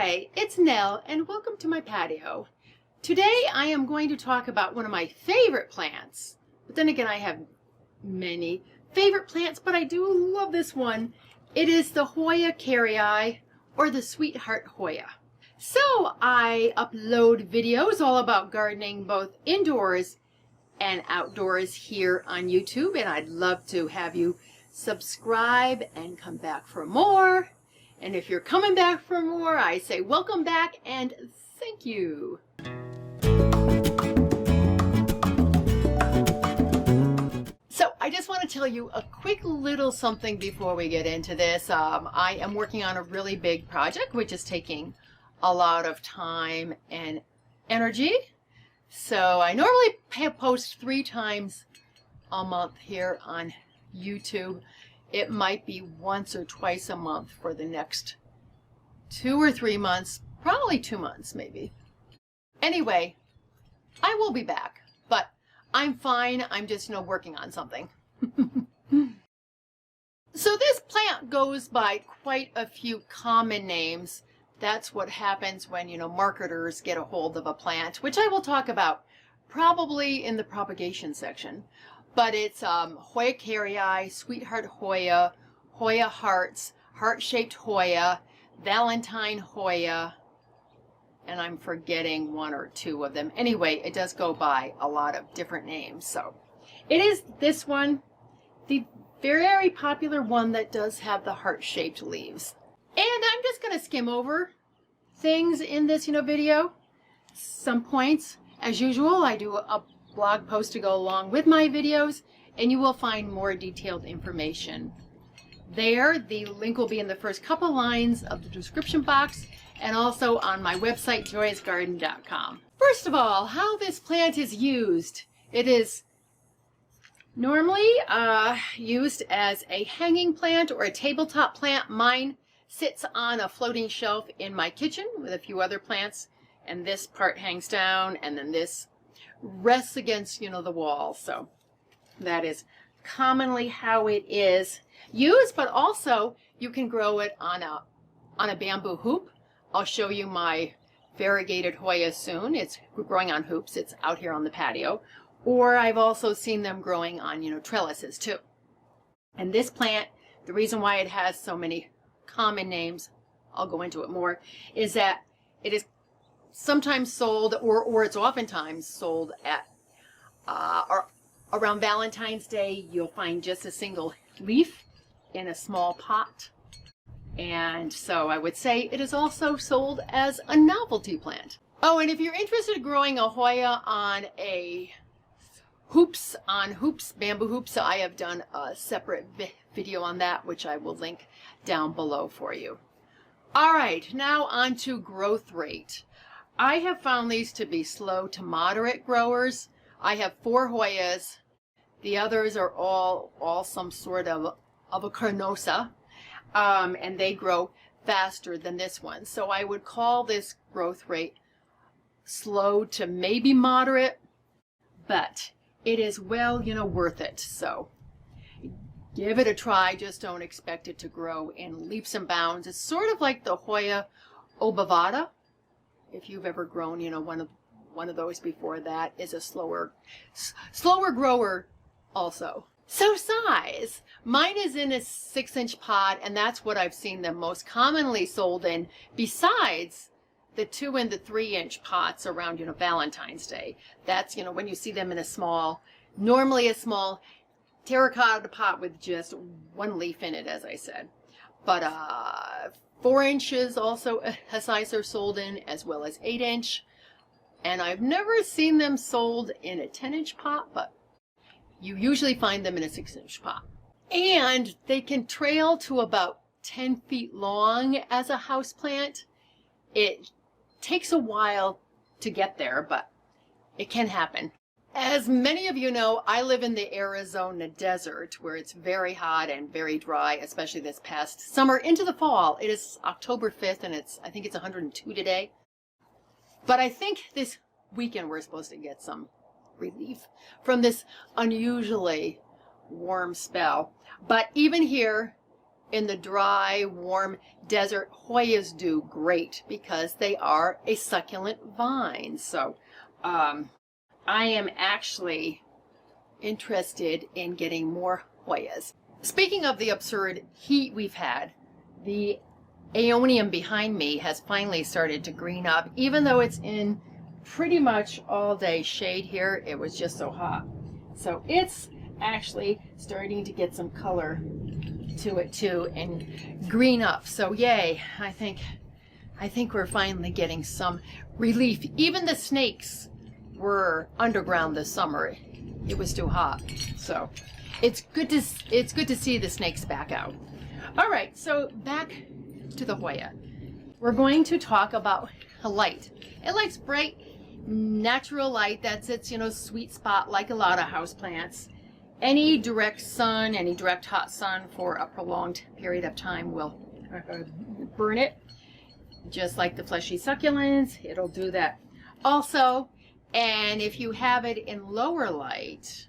Hi, it's Nell and welcome to my patio. Today I am going to talk about one of my favorite plants. But then again, I have many favorite plants, but I do love this one. It is the HOYA KERRII, or the Sweetheart Hoya. So I upload videos all about gardening both indoors and outdoors here on YouTube, and I'd love to have you subscribe and come back for more. And if you're coming back for more, I say welcome back and thank you. So I just want to tell you a quick little something before we get into this. I am working on a really big project, which is taking a lot of time and energy. So I normally post 3 times a month here on YouTube. It might be once or twice a month for the next 2 or 3 months, probably 2 months maybe. Anyway, I will be back, but I'm fine. I'm just, working on something. So this plant goes by quite a few common names. That's what happens when, marketers get a hold of a plant, which I will talk about probably in the propagation section. But it's HOYA KERRII, Sweetheart Hoya, Hoya Hearts, Heart-Shaped Hoya, Valentine Hoya, and I'm forgetting 1 or 2 of them. Anyway, it does go by a lot of different names. So it is this one, the very popular one that does have the heart-shaped leaves. And I'm just going to skim over things in this, video, some points. As usual, I do a blog post to go along with my videos, and you will find more detailed information there. The link will be in the first couple lines of the description box and also on my website, JoyUsGarden.com. First of all, how this plant is used. It is normally used as a hanging plant or a tabletop plant. Mine sits on a floating shelf in my kitchen with a few other plants, and this part hangs down, and then this rests against, the wall. So that is commonly how it is used, but also you can grow it on a bamboo hoop. I'll show you my variegated Hoya soon. It's growing on hoops. It's out here on the patio. Or I've also seen them growing on, trellises too. And this plant, the reason why it has so many common names, I'll go into it more, is that it is sometimes sold, or it's oftentimes sold at or around Valentine's Day. You'll find just a single leaf in a small pot, and so I would say it is also sold as a novelty plant. Oh, and if you're interested in growing a Hoya on hoops, bamboo hoops, I have done a separate video on that, which I will link down below for you. All right, now on to growth rate. I have found these to be slow to moderate growers. I have 4 Hoyas. The others are all some sort of a carnosa, and they grow faster than this one. So I would call this growth rate slow to maybe moderate, but it is well, worth it. So give it a try. Just don't expect it to grow in leaps and bounds. It's sort of like the Hoya obovata. If you've ever grown, one of those before, that is a slower grower also. So size. Mine is in a 6-inch pot, and that's what I've seen them most commonly sold in, besides the 2 and the 3-inch pots around, Valentine's Day. That's, when you see them in normally a small terracotta pot with just 1 leaf in it, as I said. But 4 inches also a size are sold in, as well as 8-inch. And I've never seen them sold in a 10-inch pot, but you usually find them in a 6-inch pot. And they can trail to about 10 feet long as a house plant. It takes a while to get there, but it can happen. As many of you know, I live in the Arizona desert, where it's very hot and very dry, especially this past summer into the fall. It is October 5th, and I think it's 102 today. But I think this weekend we're supposed to get some relief from this unusually warm spell. But even here in the dry, warm desert, Hoyas do great because they are a succulent vine. So I am actually interested in getting more Hoyas. Speaking of the absurd heat we've had, the Aeonium behind me has finally started to green up, even though it's in pretty much all day shade here. It was just so hot. So it's actually starting to get some color to it too and green up. So yay, I think we're finally getting some relief. Even the snakes were underground this summer. It was too hot. So it's good to see the snakes back out. All right, so back to the Hoya. We're going to talk about light. It likes bright, natural light. That's its, sweet spot, like a lot of houseplants. Any direct sun, any direct hot sun for a prolonged period of time will burn it. Just like the fleshy succulents, it'll do that also. And if you have it in lower light,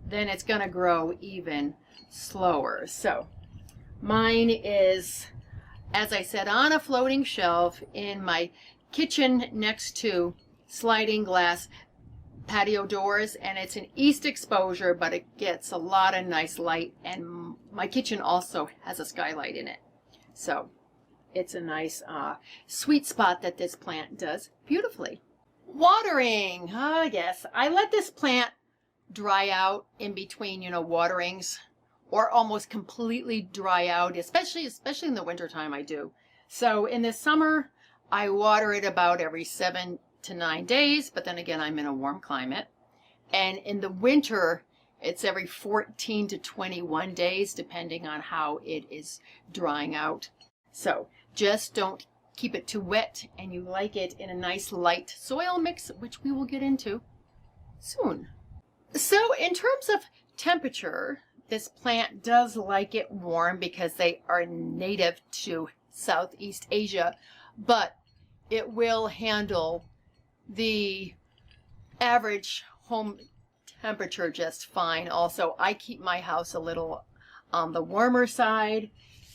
then it's going to grow even slower. So mine is, as I said, on a floating shelf in my kitchen next to sliding glass patio doors, and it's an east exposure, but it gets a lot of nice light, and my kitchen also has a skylight in it. So it's a nice sweet spot that this plant does beautifully. Watering. Yes, I let this plant dry out in between, waterings, or almost completely dry out, especially in the wintertime I do. So in the summer, I water it about every 7 to 9 days, but then again, I'm in a warm climate. And in the winter, it's every 14 to 21 days, depending on how it is drying out. So just don't keep it too wet, and you like it in a nice light soil mix, which we will get into soon. So in terms of temperature, this plant does like it warm because they are native to Southeast Asia, but it will handle the average home temperature just fine. Also, I keep my house a little on the warmer side.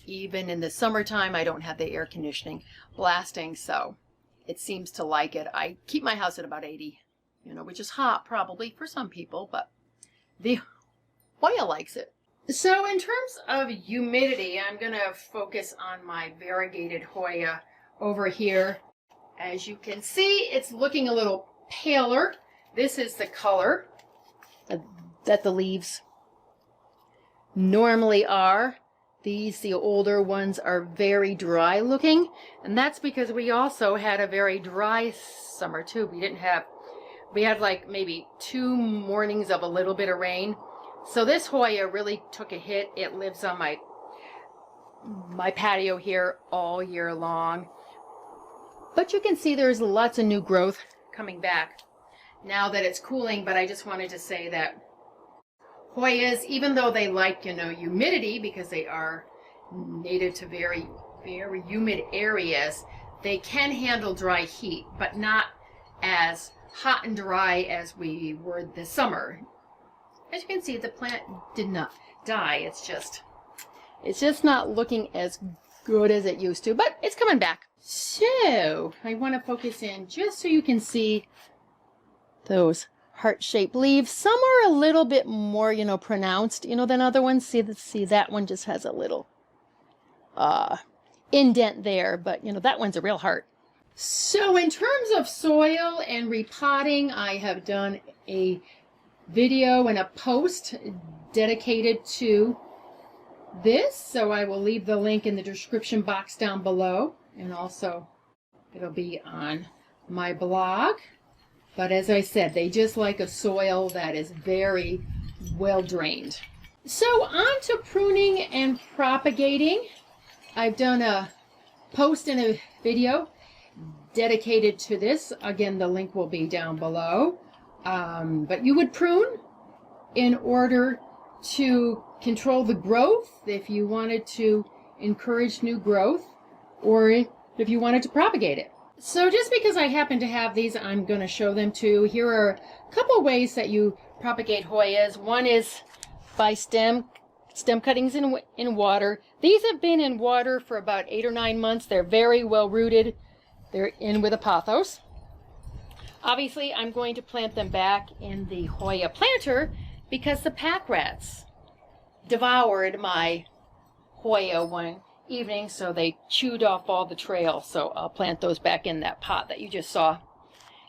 Even in the summertime, I don't have the air conditioning blasting, so it seems to like it. I keep my house at about 80, which is hot probably for some people, but the Hoya likes it. So in terms of humidity, I'm going to focus on my variegated Hoya over here. As you can see, it's looking a little paler. This is the color that the leaves normally are. The older ones are very dry looking, and that's because we also had a very dry summer too. We had like maybe 2 mornings of a little bit of rain. So this Hoya really took a hit. It lives on my patio here all year long. But you can see there's lots of new growth coming back now that it's cooling. But I just wanted to say that Hoyas, even though they like, humidity because they are native to very, very humid areas, they can handle dry heat, but not as hot and dry as we were this summer. As you can see, the plant did not die. It's just not looking as good as it used to, but it's coming back. So I want to focus in just so you can see those heart-shaped leaves. Some are a little bit more, pronounced, than other ones. See, that one just has a little indent there, but, that one's a real heart. So in terms of soil and repotting, I have done a video and a post dedicated to this. So I will leave the link in the description box down below, and also it'll be on my blog. But as I said, they just like a soil that is very well drained. So on to pruning and propagating. I've done a post and a video dedicated to this. Again, the link will be down below. But you would prune in order to control the growth if you wanted to encourage new growth, or if you wanted to propagate it. So just because I happen to have these, I'm going to show them too. Here are a couple ways that you propagate Hoyas. One is by stem stem cuttings in water. These have been in water for about 8 or 9 months. They're very well rooted. They're in with a pothos. Obviously, I'm going to plant them back in the Hoya planter because the pack rats devoured my Hoya one evening, so they chewed off all the trail. So I'll plant those back in that pot that you just saw.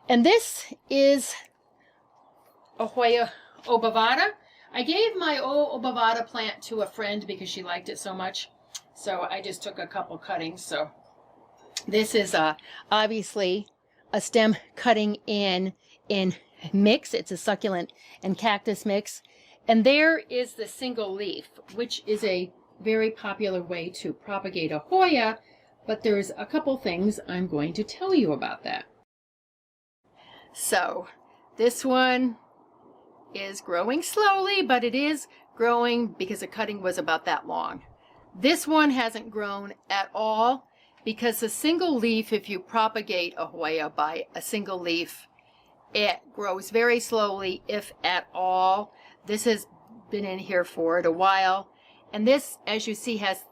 And this is a Hoya obovata. I gave my obovata plant to a friend because she liked it so much. So I just took a couple cuttings. So this is obviously a stem cutting in mix. It's a succulent and cactus mix. And there is the single leaf, which is a very popular way to propagate a Hoya, but there's a couple things I'm going to tell you about that. So this one is growing slowly, but it is growing because the cutting was about that long. This one hasn't grown at all because the single leaf, if you propagate a Hoya by a single leaf, it grows very slowly, if at all. This has been in here for a while, and this, as you see, has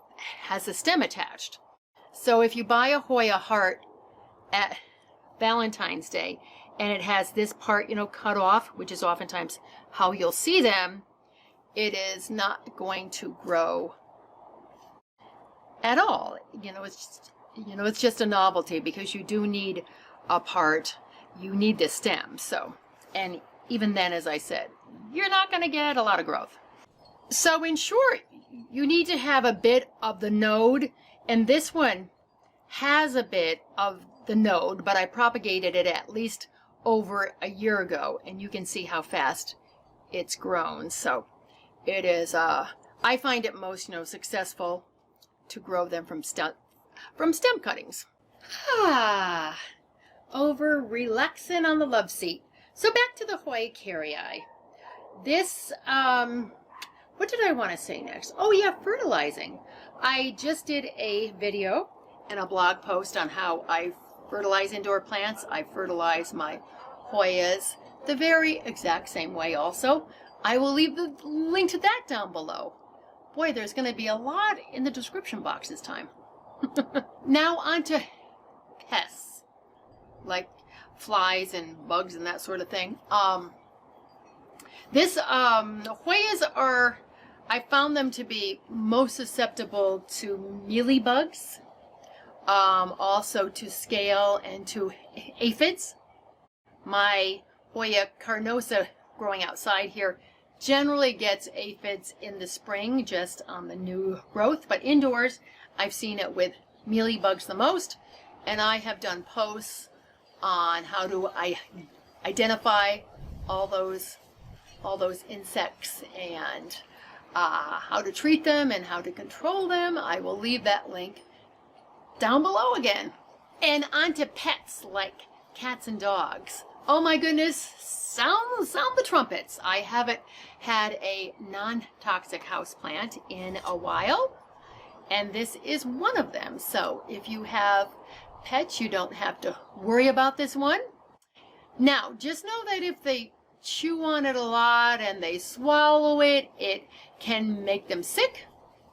a stem attached. So if you buy a Hoya heart at Valentine's Day and it has this part, cut off, which is oftentimes how you'll see them, it is not going to grow at all. It's just a novelty because you do need a part. You need the stem. So, and even then, as I said, you're not going to get a lot of growth. So in short, you need to have a bit of the node, and this one has a bit of the node, but I propagated it at least over a year ago, and you can see how fast it's grown. So it is, I find it most, successful to grow them from stem cuttings. Over relaxing on the love seat. So back to the Hoya kerrii. This, what did I want to say next? Oh yeah, fertilizing. I just did a video and a blog post on how I fertilize indoor plants. I fertilize my Hoyas the very exact same way also. I will leave the link to that down below. Boy, there's going to be a lot in the description box this time. Now on to pests, like flies and bugs and that sort of thing. Hoyas are, I found them to be most susceptible to mealybugs, also to scale and to aphids. My Hoya carnosa growing outside here generally gets aphids in the spring, just on the new growth, but indoors I've seen it with mealybugs the most, and I have done posts on how to identify all those insects and how to treat them and how to control them. I will leave that link down below again. And on to pets like cats and dogs. Oh my goodness, sound the trumpets. I haven't had a non-toxic houseplant in a while, and this is one of them. So if you have pets, you don't have to worry about this one. Now, just know that if they chew on it a lot and they swallow it, it can make them sick,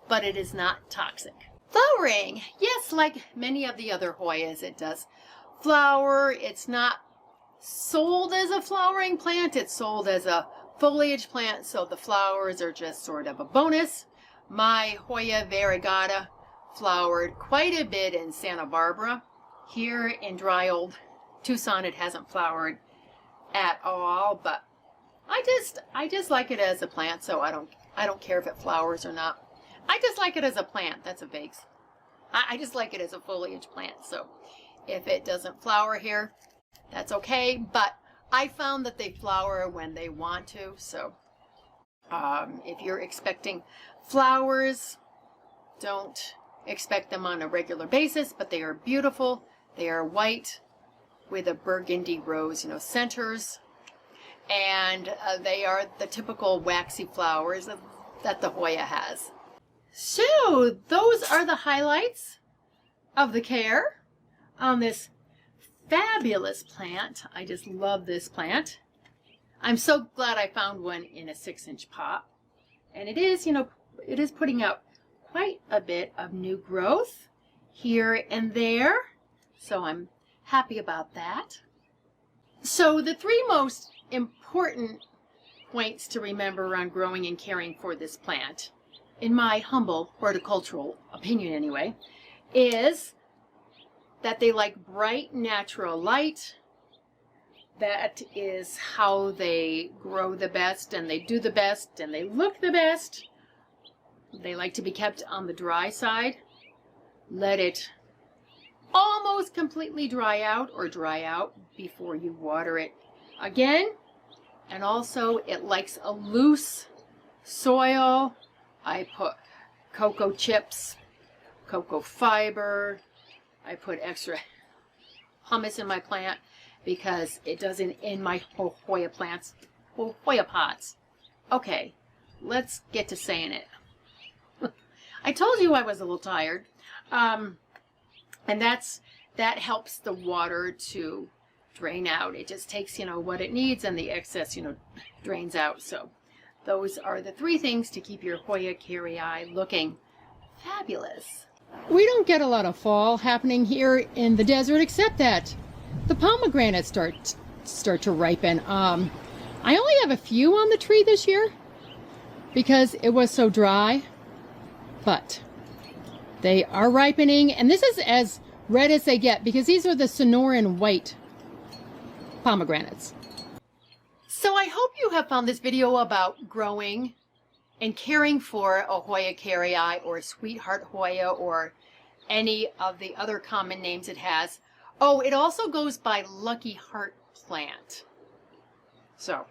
but it is not toxic. Flowering. Yes, like many of the other Hoyas, it does flower. It's not sold as a flowering plant. It's sold as a foliage plant, so the flowers are just sort of a bonus. My Hoya variegata flowered quite a bit in Santa Barbara. Here in dry old Tucson, it hasn't flowered at all, but I just like it as a plant, so I don't care if it flowers or not. I just like it as a plant. That's a vague. I just like it as a foliage plant, so if it doesn't flower here, that's okay, but I found that they flower when they want to, so if you're expecting flowers, don't expect them on a regular basis, but they are beautiful. They are white with a burgundy rose, centers, and they are the typical waxy flowers that the Hoya has. So those are the highlights of the care on this fabulous plant. I just love this plant. I'm so glad I found one in a 6-inch pot, and it is, it is putting out quite a bit of new growth here and there. So I'm happy about that. So the three most important points to remember around growing and caring for this plant, in my humble horticultural opinion anyway, is that they like bright natural light. That is how they grow the best, and they do the best, and they look the best. They like to be kept on the dry side. Let it almost completely dry out or dry out before you water it again. And also it likes a loose soil. I put cocoa chips, cocoa fiber. I put extra humus in my plant because it doesn't in my Hoya plants, Hoya pots. Okay, let's get to saying it. I told you I was a little tired. And that helps the water to drain out. It just takes, what it needs, and the excess, drains out. So those are the three things to keep your Hoya kerrii looking fabulous. We don't get a lot of fall happening here in the desert, except that the pomegranates start to ripen. I only have a few on the tree this year because it was so dry, but they are ripening, and this is as red as they get because these are the Sonoran white pomegranates. So I hope you have found this video about growing and caring for a Hoya kerrii or Sweetheart Hoya or any of the other common names it has. Oh, it also goes by Lucky Heart Plant. So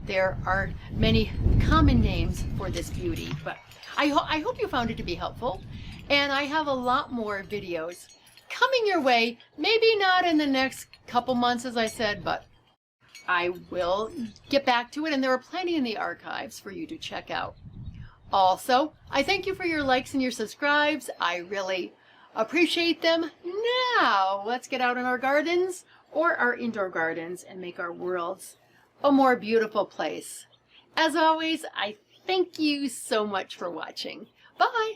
there are many common names for this beauty, but I hope you found it to be helpful. And I have a lot more videos coming your way. Maybe not in the next couple months, as I said, but I will get back to it. And there are plenty in the archives for you to check out. Also, I thank you for your likes and your subscribes. I really appreciate them. Now, let's get out in our gardens or our indoor gardens and make our worlds a more beautiful place. As always, I thank you so much for watching. Bye.